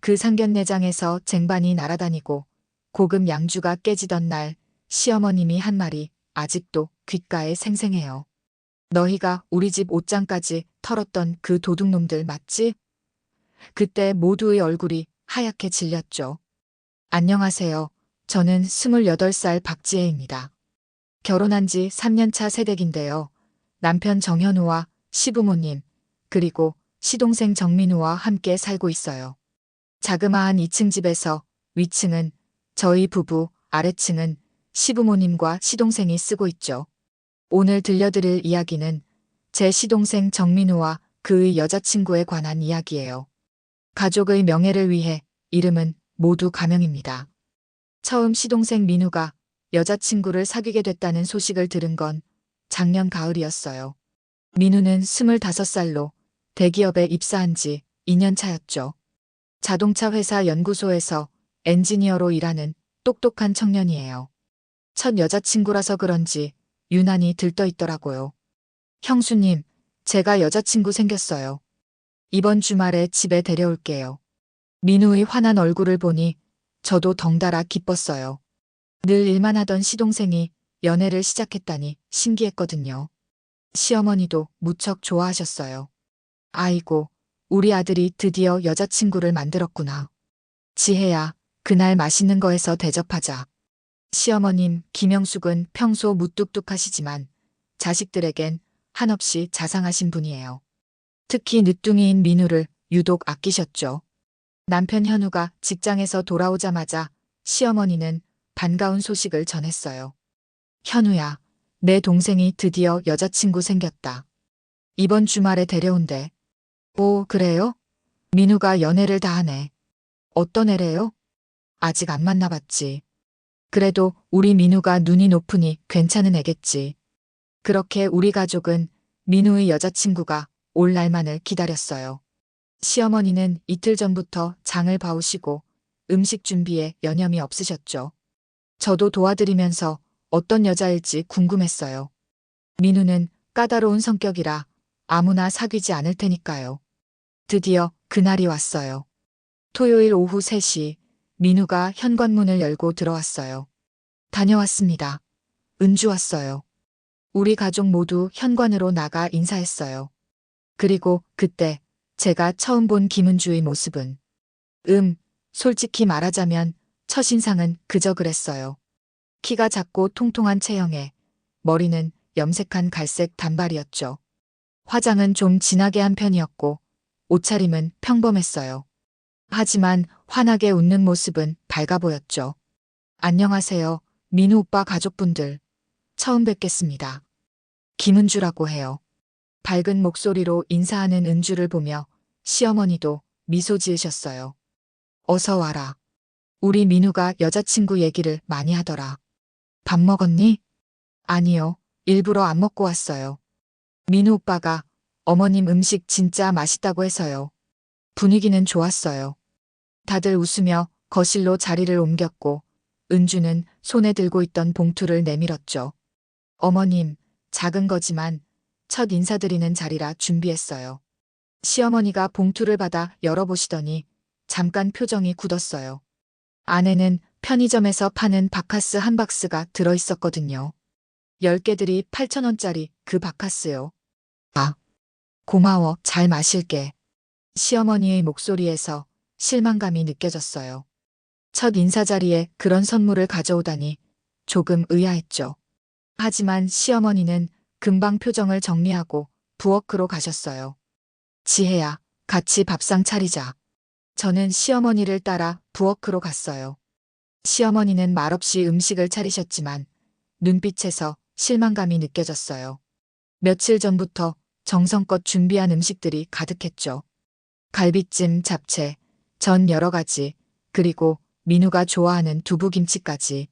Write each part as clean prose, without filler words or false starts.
그 상견례장에서 쟁반이 날아다니고 고급 양주가 깨지던 날 시어머님이 한 말이 아직도 귓가에 생생해요. 너희가 우리 집 옷장까지 털었던 그 도둑놈들 맞지? 그때 모두의 얼굴이 하얗게 질렸죠. 안녕하세요. 저는 28살 박지혜입니다. 결혼한 지 3년차 새댁인데요. 남편 정현우와 시부모님, 그리고 시동생 정민우와 함께 살고 있어요. 자그마한 2층 집에서 위층은 저희 부부, 아래층은 시부모님과 시동생이 쓰고 있죠. 오늘 들려드릴 이야기는 제 시동생 정민우와 그의 여자친구에 관한 이야기예요. 가족의 명예를 위해 이름은 모두 가명입니다. 처음 시동생 민우가 여자친구를 사귀게 됐다는 소식을 들은 건 작년 가을이었어요. 민우는 25살로 대기업에 입사한 지 2년 차였죠. 자동차 회사 연구소에서 엔지니어로 일하는 똑똑한 청년이에요. 첫 여자친구라서 그런지 유난히 들떠 있더라고요. 형수님, 제가 여자친구 생겼어요. 이번 주말에 집에 데려올게요. 민우의 환한 얼굴을 보니 저도 덩달아 기뻤어요. 늘 일만 하던 시동생이 연애를 시작했다니 신기했거든요. 시어머니도 무척 좋아하셨어요. 아이고, 우리 아들이 드디어 여자친구를 만들었구나. 지혜야, 그날 맛있는 거 해서 대접하자. 시어머님 김영숙은 평소 무뚝뚝하시지만 자식들에겐 한없이 자상하신 분이에요. 특히 늦둥이인 민우를 유독 아끼셨죠. 남편 현우가 직장에서 돌아오자마자 시어머니는 반가운 소식을 전했어요. 현우야, 내 동생이 드디어 여자친구 생겼다. 이번 주말에 데려온대. 오, 그래요? 민우가 연애를 다 하네. 어떤 애래요? 아직 안 만나봤지. 그래도 우리 민우가 눈이 높으니 괜찮은 애겠지. 그렇게 우리 가족은 민우의 여자친구가 올 날만을 기다렸어요. 시어머니는 이틀 전부터 장을 봐오시고 음식 준비에 여념이 없으셨죠. 저도 도와드리면서 어떤 여자일지 궁금했어요. 민우는 까다로운 성격이라 아무나 사귀지 않을 테니까요. 드디어 그날이 왔어요. 토요일 오후 3시 민우가 현관문을 열고 들어왔어요. 다녀왔습니다. 은주 왔어요. 우리 가족 모두 현관으로 나가 인사했어요. 그리고 그때 제가 처음 본 김은주의 모습은 솔직히 말하자면 첫인상은 그저 그랬어요. 키가 작고 통통한 체형에 머리는 염색한 갈색 단발이었죠. 화장은 좀 진하게 한 편이었고 옷차림은 평범했어요. 하지만 환하게 웃는 모습은 밝아 보였죠. 안녕하세요, 민우 오빠 가족분들. 처음 뵙겠습니다. 김은주라고 해요. 밝은 목소리로 인사하는 은주를 보며 시어머니도 미소 지으셨어요. 어서 와라. 우리 민우가 여자친구 얘기를 많이 하더라. 밥 먹었니? 아니요, 일부러 안 먹고 왔어요. 민우 오빠가 어머님 음식 진짜 맛있다고 해서요. 분위기는 좋았어요. 다들 웃으며 거실로 자리를 옮겼고 은주는 손에 들고 있던 봉투를 내밀었죠. 어머님, 작은 거지만 첫 인사드리는 자리라 준비했어요. 시어머니가 봉투를 받아 열어보시더니 잠깐 표정이 굳었어요. 안에는 편의점에서 파는 바카스 한 박스가 들어있었거든요. 10개들이 8,000원짜리 그 바카스요. 아, 고마워, 잘 마실게. 시어머니의 목소리에서 실망감이 느껴졌어요. 첫 인사 자리에 그런 선물을 가져오다니 조금 의아했죠. 하지만 시어머니는 금방 표정을 정리하고 부엌으로 가셨어요. 지혜야, 같이 밥상 차리자. 저는 시어머니를 따라 부엌으로 갔어요. 시어머니는 말없이 음식을 차리셨지만 눈빛에서 실망감이 느껴졌어요. 며칠 전부터 정성껏 준비한 음식들이 가득했죠. 갈비찜, 잡채, 전 여러 가지, 그리고 민우가 좋아하는 두부김치까지.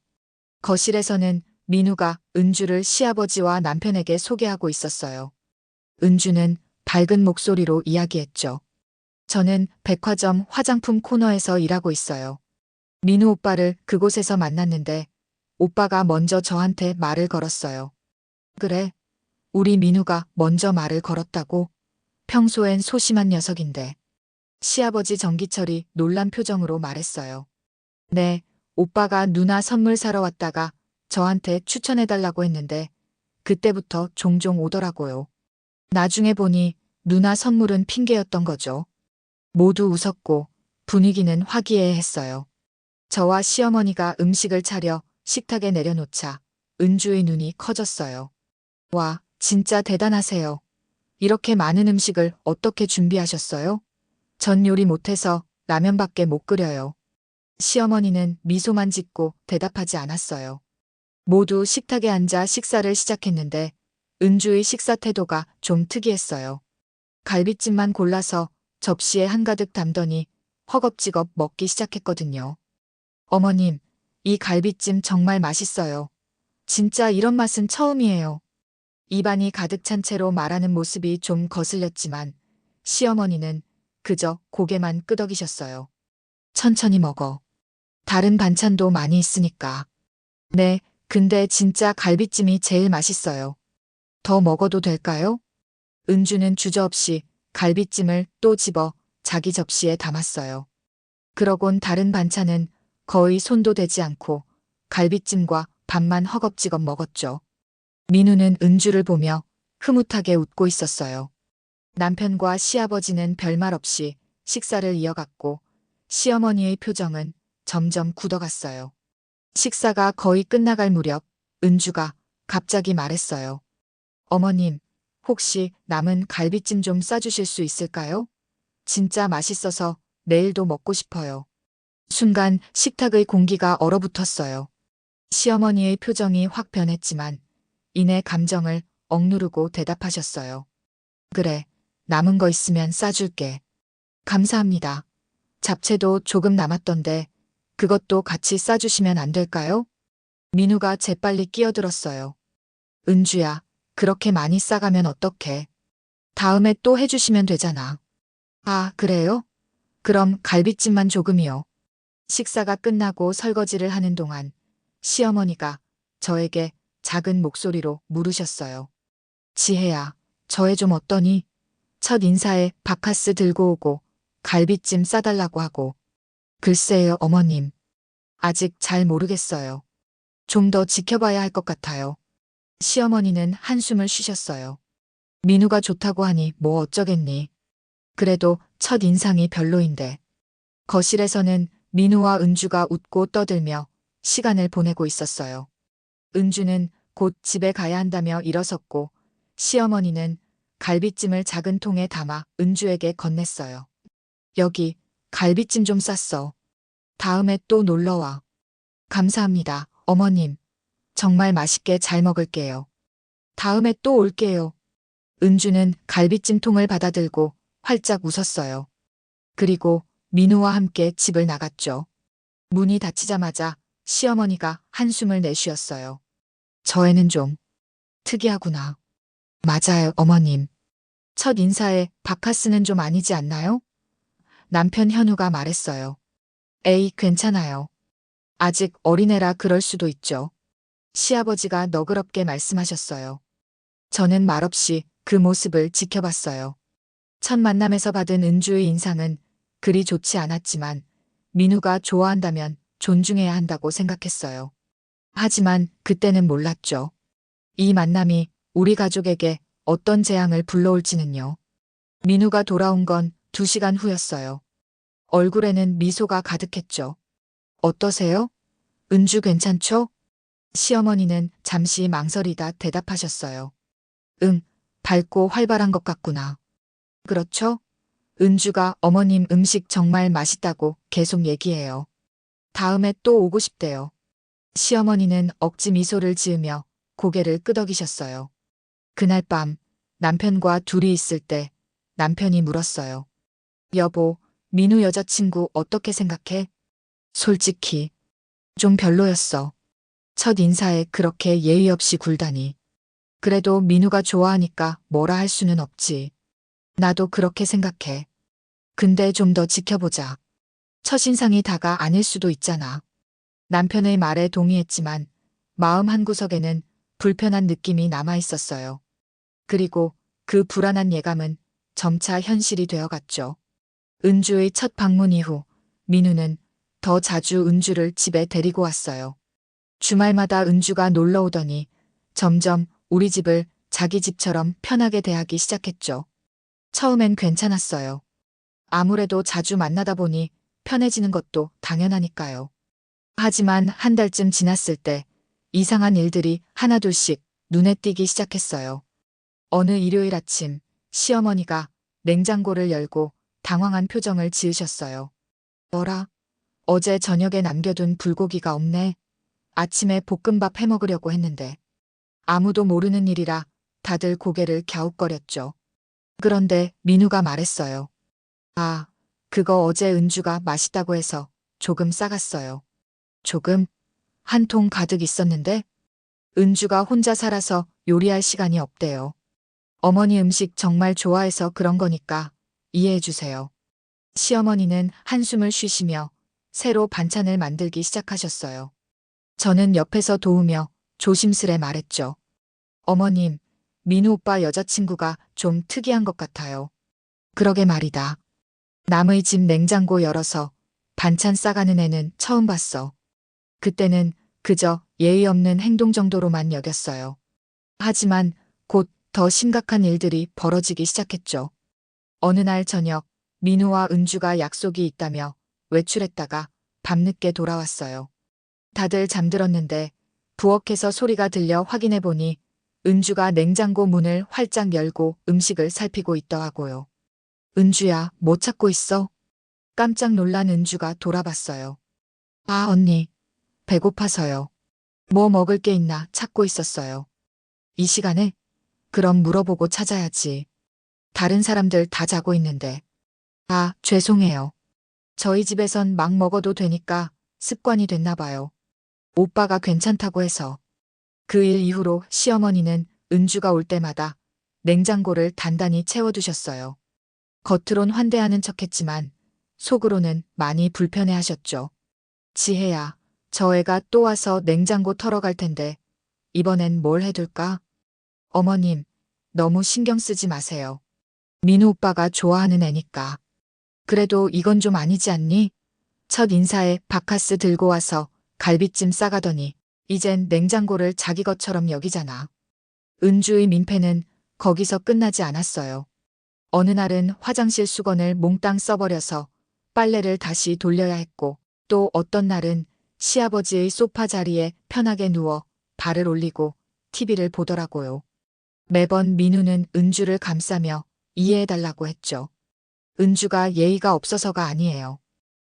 거실에서는 민우가 은주를 시아버지와 남편에게 소개하고 있었어요. 은주는 밝은 목소리로 이야기했죠. 저는 백화점 화장품 코너에서 일하고 있어요. 민우 오빠를 그곳에서 만났는데 오빠가 먼저 저한테 말을 걸었어요. 그래, 우리 민우가 먼저 말을 걸었다고? 평소엔 소심한 녀석인데. 시아버지 정기철이 놀란 표정으로 말했어요. 네, 오빠가 누나 선물 사러 왔다가 저한테 추천해달라고 했는데 그때부터 종종 오더라고요. 나중에 보니 누나 선물은 핑계였던 거죠. 모두 웃었고 분위기는 화기애애했어요. 저와 시어머니가 음식을 차려 식탁에 내려놓자 은주의 눈이 커졌어요. 와, 진짜 대단하세요. 이렇게 많은 음식을 어떻게 준비하셨어요? 전 요리 못해서 라면밖에 못 끓여요. 시어머니는 미소만 짓고 대답하지 않았어요. 모두 식탁에 앉아 식사를 시작했는데 은주의 식사 태도가 좀 특이했어요. 갈비찜만 골라서 접시에 한가득 담더니 허겁지겁 먹기 시작했거든요. 어머님, 이 갈비찜 정말 맛있어요. 진짜 이런 맛은 처음이에요. 입안이 가득 찬 채로 말하는 모습이 좀 거슬렸지만 시어머니는 그저 고개만 끄덕이셨어요. 천천히 먹어. 다른 반찬도 많이 있으니까. 네, 근데 진짜 갈비찜이 제일 맛있어요. 더 먹어도 될까요? 은주는 주저없이 갈비찜을 또 집어 자기 접시에 담았어요. 그러곤 다른 반찬은 거의 손도 대지 않고 갈비찜과 밥만 허겁지겁 먹었죠. 민우는 은주를 보며 흐뭇하게 웃고 있었어요. 남편과 시아버지는 별말 없이 식사를 이어갔고 시어머니의 표정은 점점 굳어갔어요. 식사가 거의 끝나갈 무렵 은주가 갑자기 말했어요. 어머님, 혹시 남은 갈비찜 좀 싸주실 수 있을까요? 진짜 맛있어서 내일도 먹고 싶어요. 순간 식탁의 공기가 얼어붙었어요. 시어머니의 표정이 확 변했지만 이내 감정을 억누르고 대답하셨어요. 그래, 남은 거 있으면 싸줄게. 감사합니다. 잡채도 조금 남았던데 그것도 같이 싸주시면 안 될까요? 민우가 재빨리 끼어들었어요. 은주야, 그렇게 많이 싸가면 어떡해. 다음에 또 해주시면 되잖아. 아, 그래요? 그럼 갈비찜만 조금이요. 식사가 끝나고 설거지를 하는 동안 시어머니가 저에게 작은 목소리로 물으셨어요. 지혜야, 저애 좀 어떠니? 첫 인사에 바카스 들고 오고 갈비찜 싸달라고 하고. 글쎄요, 어머님. 아직 잘 모르겠어요. 좀 더 지켜봐야 할 것 같아요. 시어머니는 한숨을 쉬셨어요. 민우가 좋다고 하니 뭐 어쩌겠니. 그래도 첫 인상이 별로인데. 거실에서는 민우와 은주가 웃고 떠들며 시간을 보내고 있었어요. 은주는 곧 집에 가야 한다며 일어섰고 시어머니는 갈비찜을 작은 통에 담아 은주에게 건넸어요. 여기 갈비찜 좀 쌌어. 다음에 또 놀러와. 감사합니다, 어머님. 정말 맛있게 잘 먹을게요. 다음에 또 올게요. 은주는 갈비찜통을 받아들고 활짝 웃었어요. 그리고 민우와 함께 집을 나갔죠. 문이 닫히자마자 시어머니가 한숨을 내쉬었어요. 저 애는 좀 특이하구나. 맞아요, 어머님. 첫 인사에 바카스는 좀 아니지 않나요? 남편 현우가 말했어요. 에이, 괜찮아요. 아직 어린애라 그럴 수도 있죠. 시아버지가 너그럽게 말씀하셨어요. 저는 말없이 그 모습을 지켜봤어요. 첫 만남에서 받은 은주의 인상은 그리 좋지 않았지만 민우가 좋아한다면 존중해야 한다고 생각했어요. 하지만 그때는 몰랐죠. 이 만남이 우리 가족에게 어떤 재앙을 불러올지는요. 민우가 돌아온 건 2시간 후였어요. 얼굴에는 미소가 가득했죠. 어떠세요? 은주 괜찮죠? 시어머니는 잠시 망설이다 대답하셨어요. 응, 밝고 활발한 것 같구나. 그렇죠? 은주가 어머님 음식 정말 맛있다고 계속 얘기해요. 다음에 또 오고 싶대요. 시어머니는 억지 미소를 지으며 고개를 끄덕이셨어요. 그날 밤 남편과 둘이 있을 때 남편이 물었어요. 여보, 민우 여자친구 어떻게 생각해? 솔직히 좀 별로였어. 첫 인사에 그렇게 예의 없이 굴다니. 그래도 민우가 좋아하니까 뭐라 할 수는 없지. 나도 그렇게 생각해. 근데 좀 더 지켜보자. 첫인상이 다가 아닐 수도 있잖아. 남편의 말에 동의했지만 마음 한구석에는 불편한 느낌이 남아 있었어요. 그리고 그 불안한 예감은 점차 현실이 되어갔죠. 은주의 첫 방문 이후 민우는 더 자주 은주를 집에 데리고 왔어요. 주말마다 은주가 놀러 오더니 점점 우리 집을 자기 집처럼 편하게 대하기 시작했죠. 처음엔 괜찮았어요. 아무래도 자주 만나다 보니 편해지는 것도 당연하니까요. 하지만 한 달쯤 지났을 때 이상한 일들이 하나둘씩 눈에 띄기 시작했어요. 어느 일요일 아침 시어머니가 냉장고를 열고 당황한 표정을 지으셨어요. 뭐라? 어제 저녁에 남겨둔 불고기가 없네. 아침에 볶음밥 해 먹으려고 했는데. 아무도 모르는 일이라 다들 고개를 갸웃거렸죠. 그런데 민우가 말했어요. 아, 그거 어제 은주가 맛있다고 해서 조금 싸갔어요. 조금? 한 통 가득 있었는데? 은주가 혼자 살아서 요리할 시간이 없대요. 어머니 음식 정말 좋아해서 그런 거니까 이해해 주세요. 시어머니는 한숨을 쉬시며 새로 반찬을 만들기 시작하셨어요. 저는 옆에서 도우며 조심스레 말했죠. 어머님, 민우 오빠 여자친구가 좀 특이한 것 같아요. 그러게 말이다. 남의 집 냉장고 열어서 반찬 싸가는 애는 처음 봤어. 그때는 그저 예의 없는 행동 정도로만 여겼어요. 하지만 곧 더 심각한 일들이 벌어지기 시작했죠. 어느 날 저녁 민우와 은주가 약속이 있다며 외출했다가 밤늦게 돌아왔어요. 다들 잠들었는데 부엌에서 소리가 들려 확인해 보니 은주가 냉장고 문을 활짝 열고 음식을 살피고 있더라고요. 은주야, 뭐 찾고 있어? 깜짝 놀란 은주가 돌아봤어요. 아, 언니. 배고파서요. 뭐 먹을 게 있나 찾고 있었어요. 이 시간에? 그럼 물어보고 찾아야지. 다른 사람들 다 자고 있는데. 아, 죄송해요. 저희 집에선 막 먹어도 되니까 습관이 됐나 봐요. 오빠가 괜찮다고 해서. 그 일 이후로 시어머니는 은주가 올 때마다 냉장고를 단단히 채워두셨어요. 겉으론 환대하는 척했지만 속으로는 많이 불편해하셨죠. 지혜야, 저 애가 또 와서 냉장고 털어갈 텐데 이번엔 뭘 해둘까? 어머님, 너무 신경 쓰지 마세요. 민우 오빠가 좋아하는 애니까. 그래도 이건 좀 아니지 않니? 첫 인사에 바카스 들고 와서 갈비찜 싸가더니 이젠 냉장고를 자기 것처럼 여기잖아. 은주의 민폐는 거기서 끝나지 않았어요. 어느 날은 화장실 수건을 몽땅 써버려서 빨래를 다시 돌려야 했고 또 어떤 날은 시아버지의 소파 자리에 편하게 누워 발을 올리고 TV를 보더라고요. 매번 민우는 은주를 감싸며 이해해달라고 했죠. 은주가 예의가 없어서가 아니에요.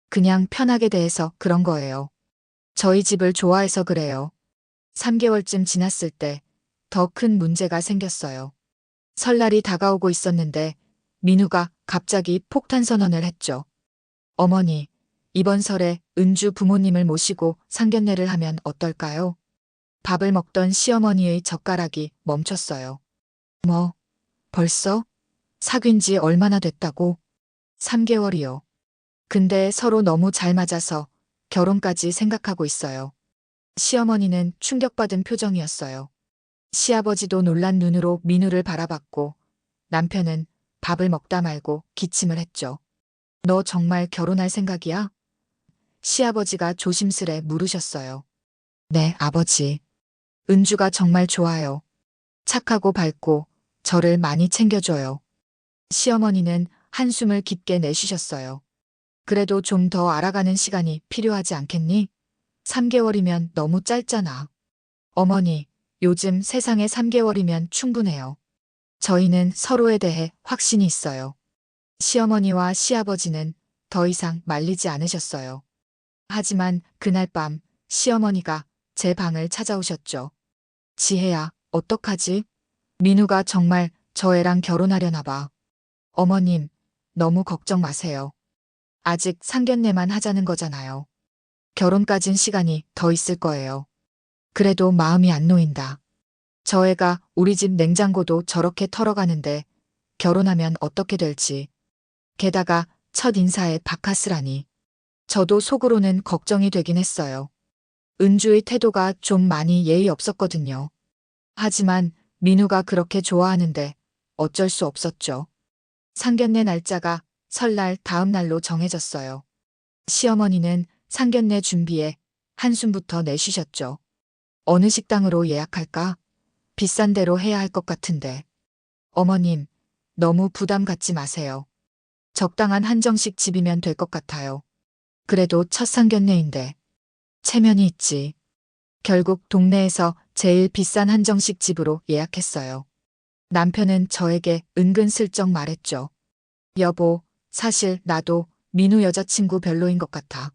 그냥 편하게 대해서 그런 거예요. 저희 집을 좋아해서 그래요. 3개월쯤 지났을 때 더 큰 문제가 생겼어요. 설날이 다가오고 있었는데 민우가 갑자기 폭탄 선언을 했죠. 어머니, 이번 설에 은주 부모님을 모시고 상견례를 하면 어떨까요? 밥을 먹던 시어머니의 젓가락이 멈췄어요. 뭐, 벌써? 사귄 지 얼마나 됐다고? 3개월이요. 근데 서로 너무 잘 맞아서 결혼까지 생각하고 있어요. 시어머니는 충격받은 표정이었어요. 시아버지도 놀란 눈으로 민우를 바라봤고 남편은 밥을 먹다 말고 기침을 했죠. 너 정말 결혼할 생각이야? 시아버지가 조심스레 물으셨어요. 네, 아버지. 은주가 정말 좋아요. 착하고 밝고 저를 많이 챙겨줘요. 시어머니는 한숨을 깊게 내쉬셨어요. 그래도 좀 더 알아가는 시간이 필요하지 않겠니? 3개월이면 너무 짧잖아. 어머니, 요즘 세상에 3개월이면 충분해요. 저희는 서로에 대해 확신이 있어요. 시어머니와 시아버지는 더 이상 말리지 않으셨어요. 하지만 그날 밤 시어머니가 제 방을 찾아오셨죠. 지혜야, 어떡하지? 민우가 정말 저 애랑 결혼하려나 봐. 어머님, 너무 걱정 마세요. 아직 상견례만 하자는 거잖아요. 결혼까진 시간이 더 있을 거예요. 그래도 마음이 안 놓인다. 저 애가 우리 집 냉장고도 저렇게 털어가는데 결혼하면 어떻게 될지. 게다가 첫 인사에 바카스라니. 저도 속으로는 걱정이 되긴 했어요. 은주의 태도가 좀 많이 예의 없었거든요. 하지만 민우가 그렇게 좋아하는데 어쩔 수 없었죠. 상견례 날짜가 설날 다음 날로 정해졌어요. 시어머니는 상견례 준비에 한숨부터 내쉬셨죠. 어느 식당으로 예약할까? 비싼 데로 해야 할 것 같은데. 어머님, 너무 부담 갖지 마세요. 적당한 한정식 집이면 될 것 같아요. 그래도 첫 상견례인데. 체면이 있지. 결국 동네에서 제일 비싼 한정식 집으로 예약했어요. 남편은 저에게 은근슬쩍 말했죠. 여보, 사실 나도 민우 여자친구 별로인 것 같아.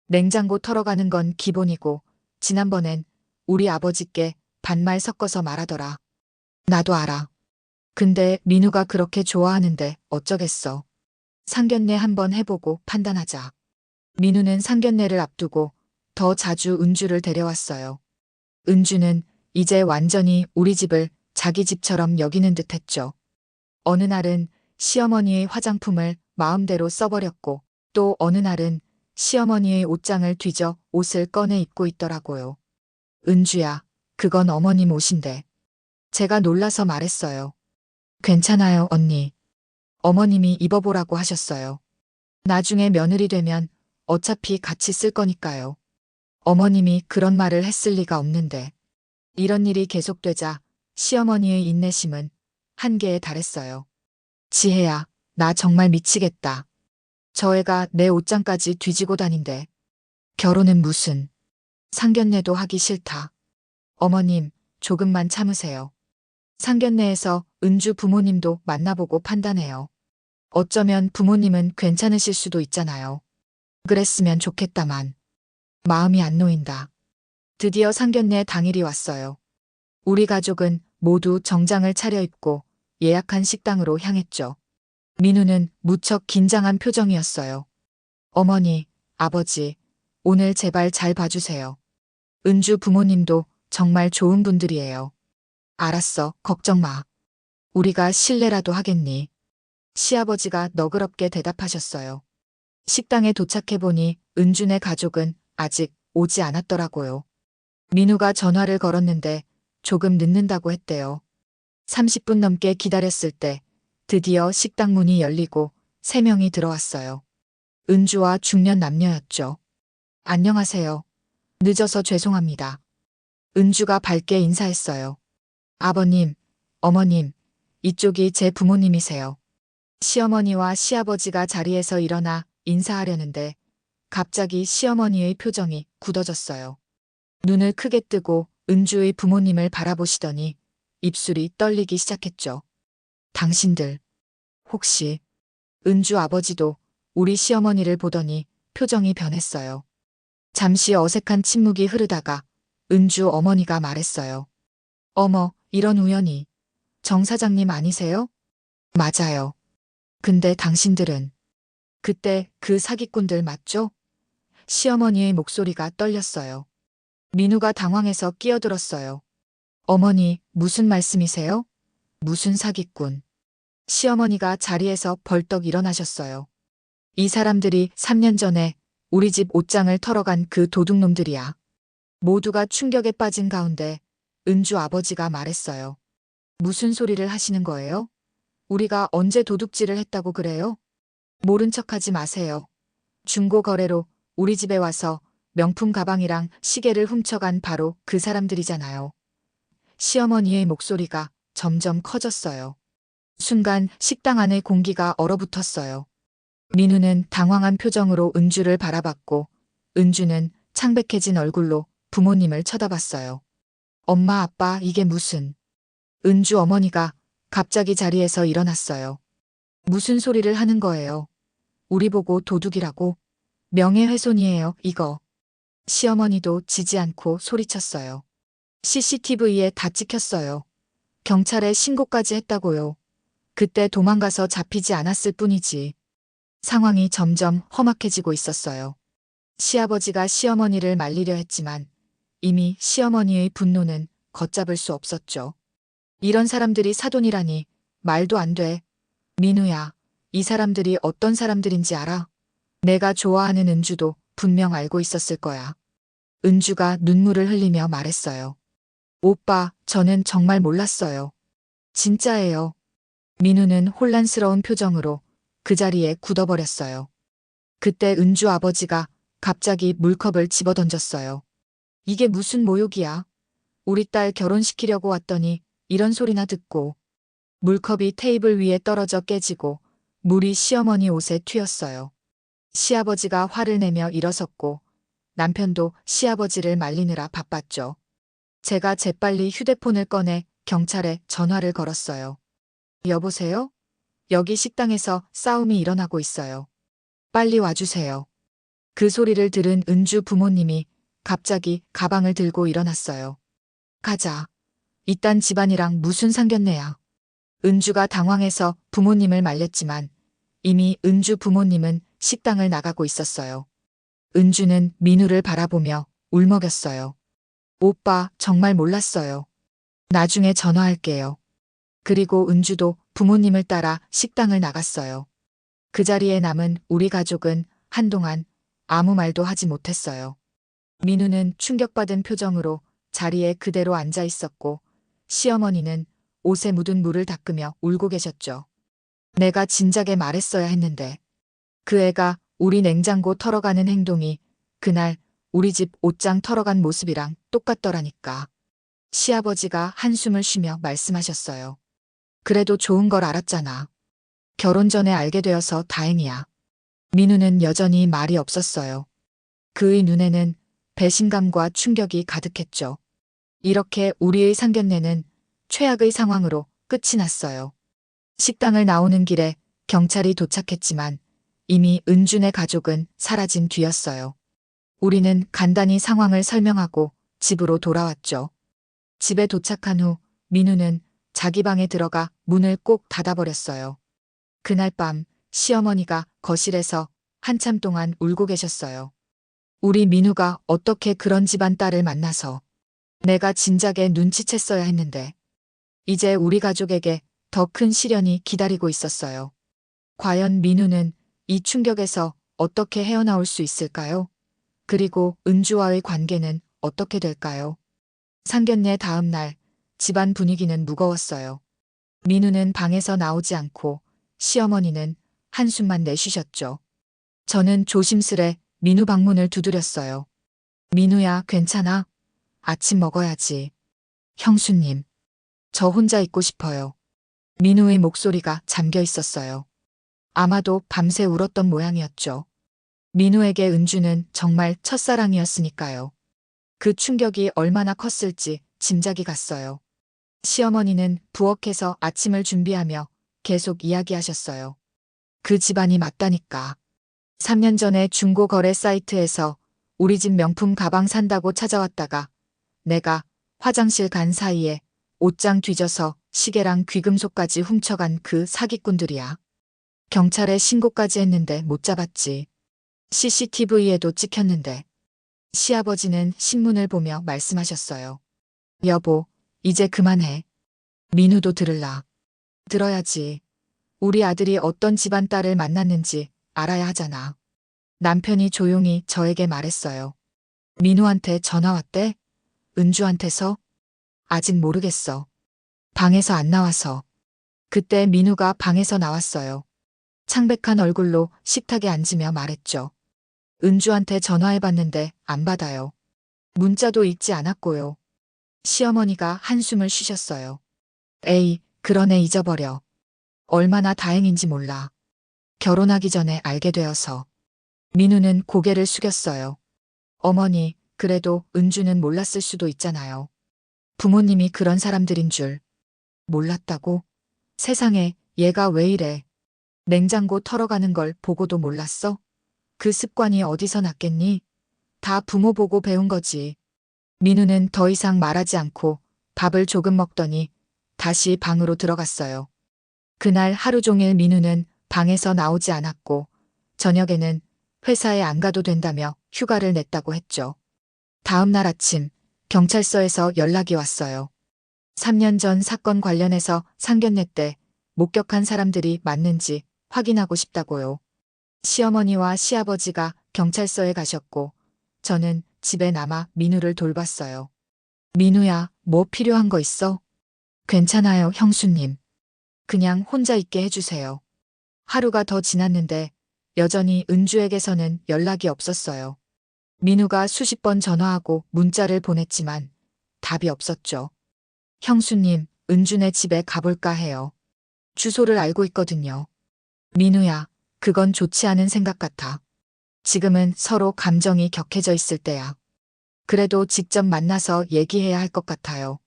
냉장고 털어가는 건 기본이고, 지난번엔 우리 아버지께 반말 섞어서 말하더라. 나도 알아. 근데 민우가 그렇게 좋아하는데 어쩌겠어. 상견례 한번 해보고 판단하자. 민우는 상견례를 앞두고 더 자주 은주를 데려왔어요. 은주는 이제 완전히 우리 집을 자기 집처럼 여기는 듯 했죠. 어느 날은 시어머니의 화장품을 마음대로 써버렸고, 또 어느 날은 시어머니의 옷장을 뒤져 옷을 꺼내 입고 있더라고요. 은주야, 그건 어머님 옷인데. 제가 놀라서 말했어요. 괜찮아요, 언니. 어머님이 입어보라고 하셨어요. 나중에 며느리 되면 어차피 같이 쓸 거니까요. 어머님이 그런 말을 했을 리가 없는데. 이런 일이 계속되자 시어머니의 인내심은 한계에 달했어요. 지혜야, 나 정말 미치겠다. 저 애가 내 옷장까지 뒤지고 다닌대. 결혼은 무슨. 상견례도 하기 싫다. 어머님, 조금만 참으세요. 상견례에서 은주 부모님도 만나보고 판단해요. 어쩌면 부모님은 괜찮으실 수도 있잖아요. 그랬으면 좋겠다만. 마음이 안 놓인다. 드디어 상견례 당일이 왔어요. 우리 가족은 모두 정장을 차려입고 예약한 식당으로 향했죠. 민우는 무척 긴장한 표정이었어요. 어머니, 아버지, 오늘 제발 잘 봐주세요. 은주 부모님도 정말 좋은 분들이에요. 알았어, 걱정 마. 우리가 실례라도 하겠니? 시아버지가 너그럽게 대답하셨어요. 식당에 도착해보니 은준의 가족은 아직 오지 않았더라고요. 민우가 전화를 걸었는데 조금 늦는다고 했대요. 30분 넘게 기다렸을 때 드디어 식당 문이 열리고 3명이 들어왔어요. 은주와 중년 남녀였죠. 안녕하세요. 늦어서 죄송합니다. 은주가 밝게 인사했어요. 아버님, 어머님, 이쪽이 제 부모님이세요. 시어머니와 시아버지가 자리에서 일어나 인사하려는데 갑자기 시어머니의 표정이 굳어졌어요. 눈을 크게 뜨고 은주의 부모님을 바라보시더니 입술이 떨리기 시작했죠. 당신들, 혹시 은주 아버지도 우리 시어머니를 보더니 표정이 변했어요. 잠시 어색한 침묵이 흐르다가 은주 어머니가 말했어요. 어머, 이런 우연이. 정 사장님 아니세요? 맞아요. 근데 당신들은 그때 그 사기꾼들 맞죠? 시어머니의 목소리가 떨렸어요. 민우가 당황해서 끼어들었어요. 어머니, 무슨 말씀이세요? 무슨 사기꾼? 시어머니가 자리에서 벌떡 일어나셨어요. 이 사람들이 3년 전에 우리 집 옷장을 털어간 그 도둑놈들이야. 모두가 충격에 빠진 가운데 은주 아버지가 말했어요. 무슨 소리를 하시는 거예요? 우리가 언제 도둑질을 했다고 그래요? 모른 척하지 마세요. 중고 거래로 우리 집에 와서 명품 가방이랑 시계를 훔쳐간 바로 그 사람들이잖아요. 시어머니의 목소리가 점점 커졌어요. 순간 식당 안의 공기가 얼어붙었어요. 민우는 당황한 표정으로 은주를 바라봤고 은주는 창백해진 얼굴로 부모님을 쳐다봤어요. 엄마, 아빠, 이게 무슨. 은주 어머니가 갑자기 자리에서 일어났어요. 무슨 소리를 하는 거예요? 우리 보고 도둑이라고? 명예훼손이에요, 이거. 시어머니도 지지 않고 소리쳤어요. CCTV에 다 찍혔어요. 경찰에 신고까지 했다고요. 그때 도망가서 잡히지 않았을 뿐이지. 상황이 점점 험악해지고 있었어요. 시아버지가 시어머니를 말리려 했지만 이미 시어머니의 분노는 걷잡을 수 없었죠. 이런 사람들이 사돈이라니 말도 안 돼. 민우야, 이 사람들이 어떤 사람들인지 알아? 내가 좋아하는 은주도 분명 알고 있었을 거야. 은주가 눈물을 흘리며 말했어요. 오빠, 저는 정말 몰랐어요. 진짜예요. 민우는 혼란스러운 표정으로 그 자리에 굳어버렸어요. 그때 은주 아버지가 갑자기 물컵을 집어던졌어요. 이게 무슨 모욕이야? 우리 딸 결혼시키려고 왔더니 이런 소리나 듣고. 물컵이 테이블 위에 떨어져 깨지고 물이 시어머니 옷에 튀었어요. 시아버지가 화를 내며 일어섰고 남편도 시아버지를 말리느라 바빴죠. 제가 재빨리 휴대폰을 꺼내 경찰에 전화를 걸었어요. 여보세요? 여기 식당에서 싸움이 일어나고 있어요. 빨리 와주세요. 그 소리를 들은 은주 부모님이 갑자기 가방을 들고 일어났어요. 가자. 이딴 집안이랑 무슨 상견례야. 은주가 당황해서 부모님을 말렸지만 이미 은주 부모님은 식당을 나가고 있었어요. 은주는 민우를 바라보며 울먹였어요. 오빠, 정말 몰랐어요. 나중에 전화할게요. 그리고 은주도 부모님을 따라 식당을 나갔어요. 그 자리에 남은 우리 가족은 한동안 아무 말도 하지 못했어요. 민우는 충격받은 표정으로 자리에 그대로 앉아 있었고 시어머니는 옷에 묻은 물을 닦으며 울고 계셨죠. 내가 진작에 말했어야 했는데. 그 애가 우리 냉장고 털어가는 행동이 그날 우리 집 옷장 털어간 모습이랑 똑같더라니까. 시아버지가 한숨을 쉬며 말씀하셨어요. 그래도 좋은 걸 알았잖아. 결혼 전에 알게 되어서 다행이야. 민우는 여전히 말이 없었어요. 그의 눈에는 배신감과 충격이 가득했죠. 이렇게 우리의 상견례는 최악의 상황으로 끝이 났어요. 식당을 나오는 길에 경찰이 도착했지만 이미 은준의 가족은 사라진 뒤였어요. 우리는 간단히 상황을 설명하고 집으로 돌아왔죠. 집에 도착한 후 민우는 자기 방에 들어가 문을 꼭 닫아버렸어요. 그날 밤 시어머니가 거실에서 한참 동안 울고 계셨어요. 우리 민우가 어떻게 그런 집안 딸을 만나서. 내가 진작에 눈치챘어야 했는데. 이제 우리 가족에게 더 큰 시련이 기다리고 있었어요. 과연 민우는 이 충격에서 어떻게 헤어나올 수 있을까요? 그리고 은주와의 관계는 어떻게 될까요? 상견례 다음 날 집안 분위기는 무거웠어요. 민우는 방에서 나오지 않고 시어머니는 한숨만 내쉬셨죠. 저는 조심스레 민우 방문을 두드렸어요. 민우야, 괜찮아? 아침 먹어야지. 형수님, 저 혼자 있고 싶어요. 민우의 목소리가 잠겨 있었어요. 아마도 밤새 울었던 모양이었죠. 민우에게 은주는 정말 첫사랑이었으니까요. 그 충격이 얼마나 컸을지 짐작이 갔어요. 시어머니는 부엌에서 아침을 준비하며 계속 이야기하셨어요. 그 집안이 맞다니까. 3년 전에 중고거래 사이트에서 우리 집 명품 가방 산다고 찾아왔다가 내가 화장실 간 사이에 옷장 뒤져서 시계랑 귀금속까지 훔쳐간 그 사기꾼들이야. 경찰에 신고까지 했는데 못 잡았지. CCTV에도 찍혔는데. 시아버지는 신문을 보며 말씀하셨어요. 여보, 이제 그만해. 민우도 들을라. 들어야지. 우리 아들이 어떤 집안 딸을 만났는지 알아야 하잖아. 남편이 조용히 저에게 말했어요. 민우한테 전화 왔대? 은주한테서? 아직 모르겠어. 방에서 안 나와서. 그때 민우가 방에서 나왔어요. 창백한 얼굴로 식탁에 앉으며 말했죠. 은주한테 전화해봤는데 안 받아요. 문자도 읽지 않았고요. 시어머니가 한숨을 쉬셨어요. 에이, 그런 애 잊어버려. 얼마나 다행인지 몰라. 결혼하기 전에 알게 되어서. 민우는 고개를 숙였어요. 어머니, 그래도 은주는 몰랐을 수도 있잖아요. 부모님이 그런 사람들인 줄. 몰랐다고? 세상에, 얘가 왜 이래. 냉장고 털어가는 걸 보고도 몰랐어? 그 습관이 어디서 났겠니? 다 부모 보고 배운 거지. 민우는 더 이상 말하지 않고 밥을 조금 먹더니 다시 방으로 들어갔어요. 그날 하루 종일 민우는 방에서 나오지 않았고 저녁에는 회사에 안 가도 된다며 휴가를 냈다고 했죠. 다음 날 아침 경찰서에서 연락이 왔어요. 3년 전 사건 관련해서 상견례 때 목격한 사람들이 맞는지 확인하고 싶다고요. 시어머니와 시아버지가 경찰서에 가셨고 저는 집에 남아 민우를 돌봤어요. 민우야, 뭐 필요한 거 있어? 괜찮아요, 형수님. 그냥 혼자 있게 해주세요. 하루가 더 지났는데 여전히 은주에게서는 연락이 없었어요. 민우가 수십 번 전화하고 문자를 보냈지만 답이 없었죠. 형수님, 은주네 집에 가볼까 해요. 주소를 알고 있거든요. 민우야, 그건 좋지 않은 생각 같아. 지금은 서로 감정이 격해져 있을 때야. 그래도 직접 만나서 얘기해야 할 것 같아요.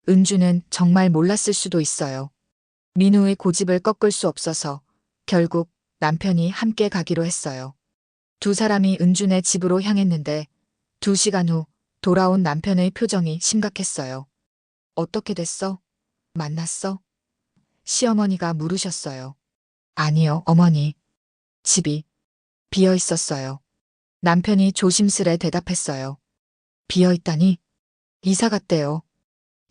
은주는 정말 몰랐을 수도 있어요. 민우의 고집을 꺾을 수 없어서 결국 남편이 함께 가기로 했어요. 두 사람이 은주네 집으로 향했는데 2시간 후 돌아온 남편의 표정이 심각했어요. 어떻게 됐어? 만났어? 시어머니가 물으셨어요. 아니요, 어머니. 집이 비어 있었어요. 남편이 조심스레 대답했어요. 비어 있다니? 이사 갔대요.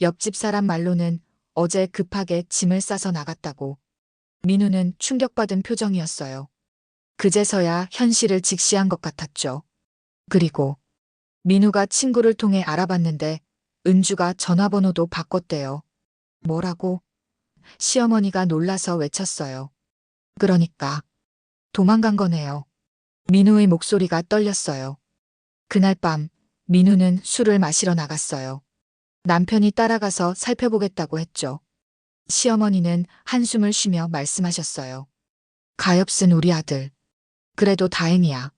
옆집 사람 말로는 어제 급하게 짐을 싸서 나갔다고. 민우는 충격받은 표정이었어요. 그제서야 현실을 직시한 것 같았죠. 그리고 민우가 친구를 통해 알아봤는데 은주가 전화번호도 바꿨대요. 뭐라고? 시어머니가 놀라서 외쳤어요. 그러니까 도망간 거네요. 민우의 목소리가 떨렸어요. 그날 밤 민우는 술을 마시러 나갔어요. 남편이 따라가서 살펴보겠다고 했죠. 시어머니는 한숨을 쉬며 말씀하셨어요. 가엾은 우리 아들. 그래도 다행이야.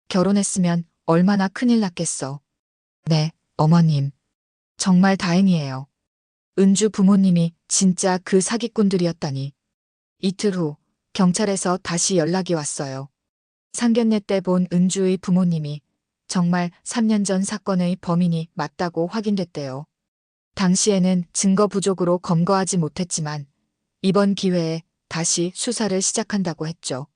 결혼했으면 얼마나 큰일 났겠어. 네, 어머님. 정말 다행이에요. 은주 부모님이 진짜 그 사기꾼들이었다니. 이틀 후 경찰에서 다시 연락이 왔어요. 상견례 때 본 은주의 부모님이 정말 3년 전 사건의 범인이 맞다고 확인됐대요. 당시에는 증거 부족으로 검거하지 못했지만 이번 기회에 다시 수사를 시작한다고 했죠.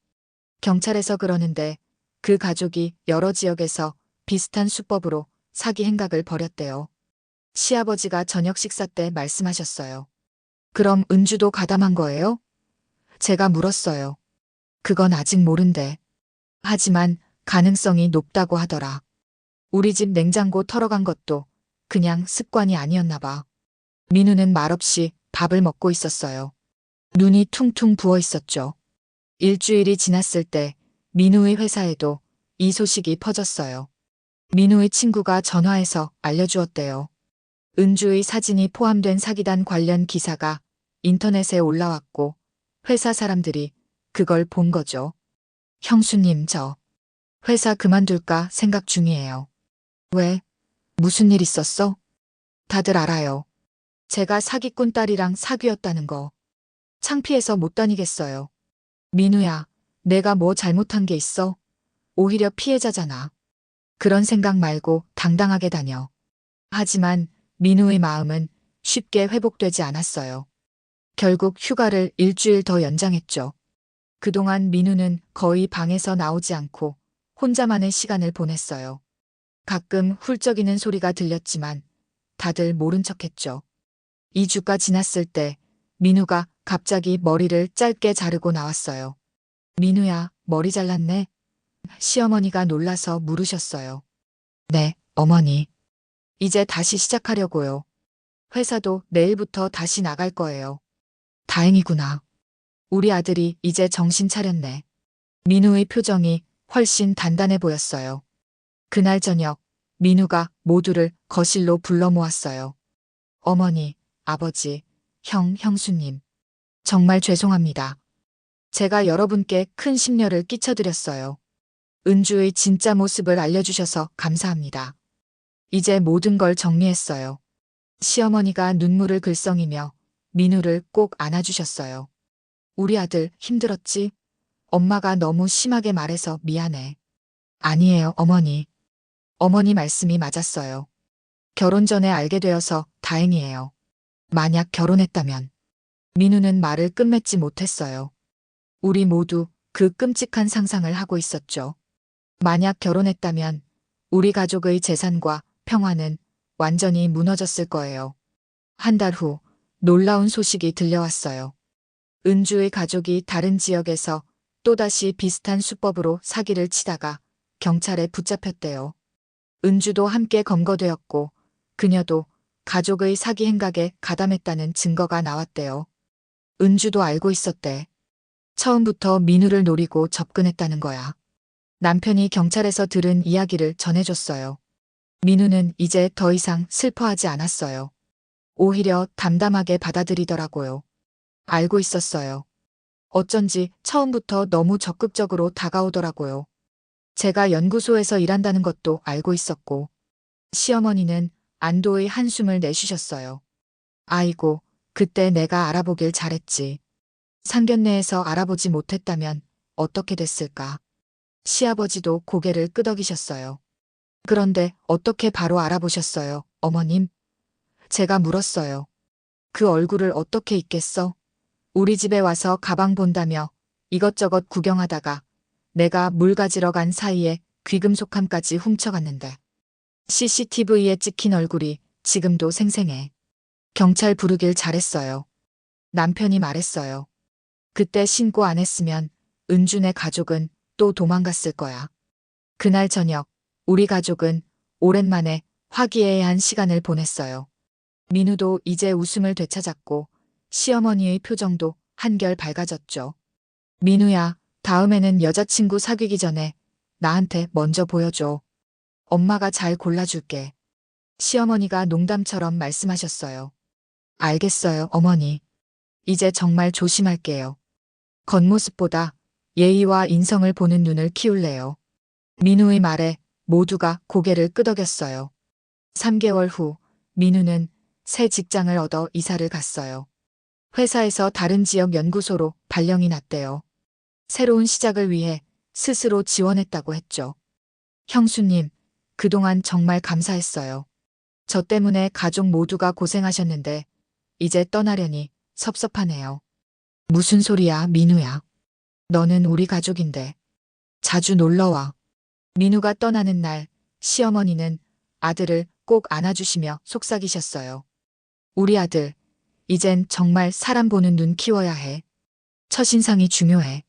경찰에서 그러는데 그 가족이 여러 지역에서 비슷한 수법으로 사기 행각을 벌였대요. 시아버지가 저녁 식사 때 말씀하셨어요. 그럼 은주도 가담한 거예요? 제가 물었어요. 그건 아직 모른대. 하지만 가능성이 높다고 하더라. 우리 집 냉장고 털어간 것도 그냥 습관이 아니었나 봐. 민우는 말없이 밥을 먹고 있었어요. 눈이 퉁퉁 부어 있었죠. 일주일이 지났을 때 민우의 회사에도 이 소식이 퍼졌어요. 민우의 친구가 전화해서 알려주었대요. 은주의 사진이 포함된 사기단 관련 기사가 인터넷에 올라왔고 회사 사람들이 그걸 본 거죠. 형수님, 저 회사 그만둘까 생각 중이에요. 왜? 무슨 일 있었어? 다들 알아요. 제가 사기꾼 딸이랑 사귀었다는 거. 창피해서 못 다니겠어요. 민우야, 내가 뭐 잘못한 게 있어? 오히려 피해자잖아. 그런 생각 말고 당당하게 다녀. 하지만 민우의 마음은 쉽게 회복되지 않았어요. 결국 휴가를 일주일 더 연장했죠. 그동안 민우는 거의 방에서 나오지 않고 혼자만의 시간을 보냈어요. 가끔 훌쩍이는 소리가 들렸지만 다들 모른 척했죠. 2주가 지났을 때 민우가 갑자기 머리를 짧게 자르고 나왔어요. 민우야, 머리 잘랐네? 시어머니가 놀라서 물으셨어요. 네, 어머니. 이제 다시 시작하려고요. 회사도 내일부터 다시 나갈 거예요. 다행이구나. 우리 아들이 이제 정신 차렸네. 민우의 표정이 훨씬 단단해 보였어요. 그날 저녁 민우가 모두를 거실로 불러 모았어요. 어머니, 아버지, 형수님. 정말 죄송합니다. 제가 여러분께 큰 심려를 끼쳐드렸어요. 은주의 진짜 모습을 알려주셔서 감사합니다. 이제 모든 걸 정리했어요. 시어머니가 눈물을 글썽이며 민우를 꼭 안아주셨어요. 우리 아들 힘들었지? 엄마가 너무 심하게 말해서 미안해. 아니에요, 어머니. 어머니 말씀이 맞았어요. 결혼 전에 알게 되어서 다행이에요. 만약 결혼했다면. 민우는 말을 끝맺지 못했어요. 우리 모두 그 끔찍한 상상을 하고 있었죠. 만약 결혼했다면 우리 가족의 재산과 평화는 완전히 무너졌을 거예요. 한 달 후 놀라운 소식이 들려왔어요. 은주의 가족이 다른 지역에서 또다시 비슷한 수법으로 사기를 치다가 경찰에 붙잡혔대요. 은주도 함께 검거되었고 그녀도 가족의 사기 행각에 가담했다는 증거가 나왔대요. 은주도 알고 있었대. 처음부터 민우를 노리고 접근했다는 거야. 남편이 경찰에서 들은 이야기를 전해줬어요. 민우는 이제 더 이상 슬퍼하지 않았어요. 오히려 담담하게 받아들이더라고요. 알고 있었어요. 어쩐지 처음부터 너무 적극적으로 다가오더라고요. 제가 연구소에서 일한다는 것도 알고 있었고, 시어머니는 안도의 한숨을 내쉬셨어요. 아이고, 그때 내가 알아보길 잘했지. 상견례에서 알아보지 못했다면 어떻게 됐을까? 시아버지도 고개를 끄덕이셨어요. 그런데 어떻게 바로 알아보셨어요, 어머님? 제가 물었어요. 그 얼굴을 어떻게 잊겠어? 우리 집에 와서 가방 본다며 이것저것 구경하다가 내가 물 가지러 간 사이에 귀금속함까지 훔쳐갔는데 CCTV에 찍힌 얼굴이 지금도 생생해. 경찰 부르길 잘했어요. 남편이 말했어요. 그때 신고 안 했으면 은준의 가족은 또 도망갔을 거야. 그날 저녁 우리 가족은 오랜만에 화기애애한 시간을 보냈어요. 민우도 이제 웃음을 되찾았고 시어머니의 표정도 한결 밝아졌죠. 민우야, 다음에는 여자친구 사귀기 전에 나한테 먼저 보여줘. 엄마가 잘 골라줄게. 시어머니가 농담처럼 말씀하셨어요. 알겠어요, 어머니. 이제 정말 조심할게요. 겉모습보다 예의와 인성을 보는 눈을 키울래요. 민우의 말에 모두가 고개를 끄덕였어요. 3개월 후 민우는 새 직장을 얻어 이사를 갔어요. 회사에서 다른 지역 연구소로 발령이 났대요. 새로운 시작을 위해 스스로 지원했다고 했죠. 형수님, 그동안 정말 감사했어요. 저 때문에 가족 모두가 고생하셨는데 이제 떠나려니 섭섭하네요. 무슨 소리야, 민우야. 너는 우리 가족인데. 자주 놀러와. 민우가 떠나는 날 시어머니는 아들을 꼭 안아주시며 속삭이셨어요. 우리 아들, 이젠 정말 사람 보는 눈 키워야 해. 첫인상이 중요해.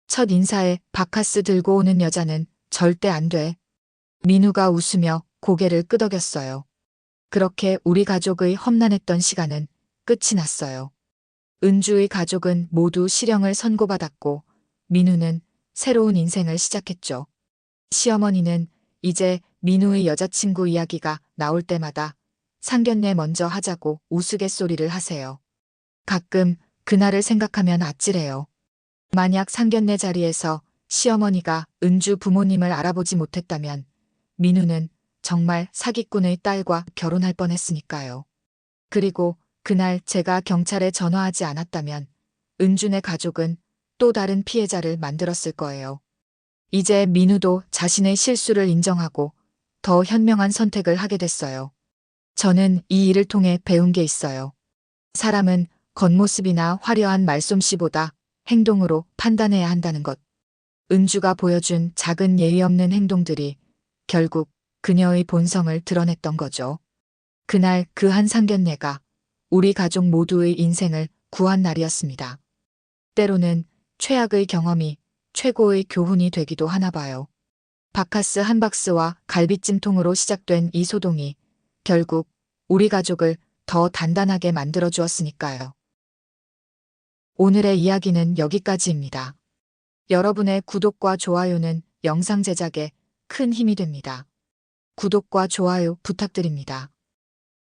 첫 인사에 바카스 들고 오는 여자는 절대 안 돼. 민우가 웃으며 고개를 끄덕였어요. 그렇게 우리 가족의 험난했던 시간은 끝이 났어요. 은주의 가족은 모두 실형을 선고받았고 민우는 새로운 인생을 시작했죠. 시어머니는 이제 민우의 여자친구 이야기가 나올 때마다 상견례 먼저 하자고 우스갯소리를 하세요. 가끔 그날을 생각하면 아찔해요. 만약 상견례 자리에서 시어머니가 은주 부모님을 알아보지 못했다면 민우는 정말 사기꾼의 딸과 결혼할 뻔했으니까요. 그리고 그날 제가 경찰에 전화하지 않았다면 은준의 가족은 또 다른 피해자를 만들었을 거예요. 이제 민우도 자신의 실수를 인정하고 더 현명한 선택을 하게 됐어요. 저는 이 일을 통해 배운 게 있어요. 사람은 겉모습이나 화려한 말솜씨보다 행동으로 판단해야 한다는 것. 은주가 보여준 작은 예의 없는 행동들이 결국 그녀의 본성을 드러냈던 거죠. 그날 그 한 상견례가 우리 가족 모두의 인생을 구한 날이었습니다. 때로는 최악의 경험이 최고의 교훈이 되기도 하나 봐요. 바카스 한 박스와 갈비찜통으로 시작된 이 소동이 결국 우리 가족을 더 단단하게 만들어 주었으니까요. 오늘의 이야기는 여기까지입니다. 여러분의 구독과 좋아요는 영상 제작에 큰 힘이 됩니다. 구독과 좋아요 부탁드립니다.